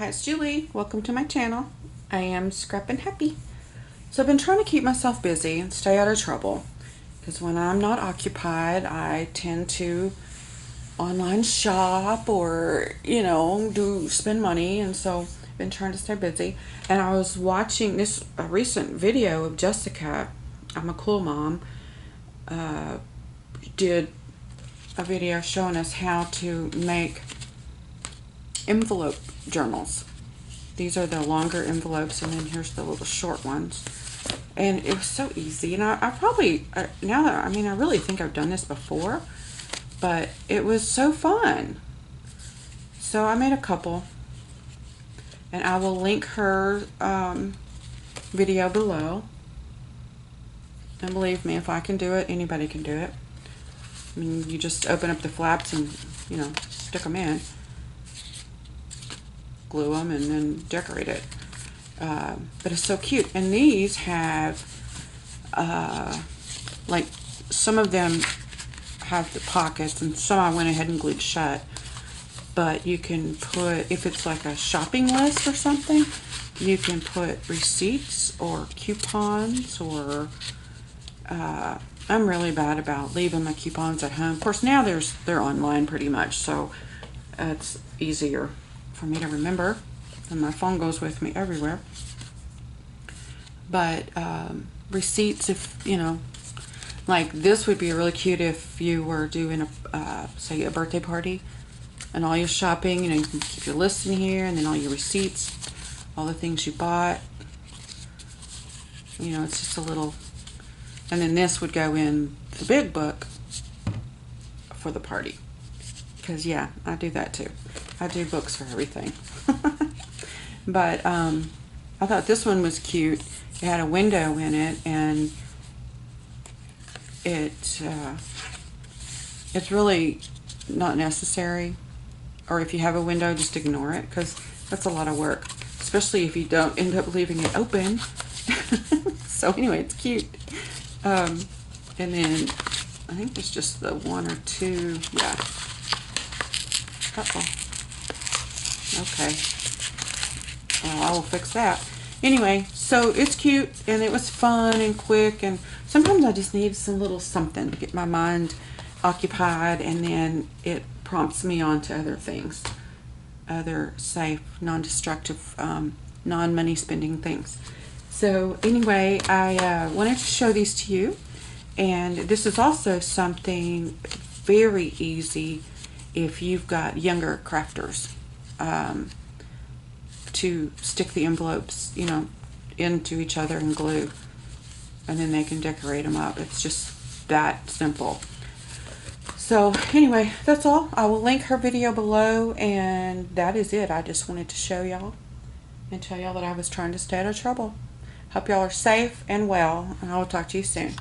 Hi, it's Julie. Welcome to my channel. I am Scrappin' Happy. So I've been trying to keep myself busy and stay out of trouble, because when I'm not occupied, I tend to online shop or, do spend money, and so I've been trying to stay busy. And I was watching a recent video of Jessica, I'm a Cool Mom, did a video showing us how to make envelope journals. These are the longer envelopes, and then here's the little short ones. And it was so easy. And I probably, now that, I really think I've done this before, but it was so fun. So I made a couple, and I will link her video below. And believe me, if I can do it, anybody can do it. You just open up the flaps and, stick them in. Glue them and then decorate it. But it's so cute. And these have, like, some of them have the pockets, and some I went ahead and glued shut. But you can put, if it's like a shopping list or something, you can put receipts or coupons, or I'm really bad about leaving my coupons at home. Of course, now they're online pretty much, so it's easier for me to remember, and my phone goes with me everywhere. But receipts, if like this would be really cute if you were doing say a birthday party, and all your shopping, you can keep your list in here, and then all your receipts, all the things you bought. It's just a little, and then this would go in the big book for the party. Because yeah, I do that too. I do books for everything. But I thought this one was cute. It had a window in it, and it's really not necessary. Or if you have a window, just ignore it, because that's a lot of work, especially if you don't end up leaving it open. So anyway, it's cute. And then I think there's just the one or two. Yeah. Uh-oh. Okay. Well, I will fix that. Anyway, so it's cute, and it was fun and quick, and sometimes I just need some little something to get my mind occupied, and then it prompts me on to other things, other safe, non-destructive, non-money spending things. So anyway, I wanted to show these to you, and this is also something very easy if you've got younger crafters, to stick the envelopes, into each other and glue, and then they can decorate them up. It's just that simple. So anyway, that's all. I will link her video below, and that is it. I just wanted to show y'all and tell y'all that I was trying to stay out of trouble. Hope y'all are safe and well, and I will talk to you soon.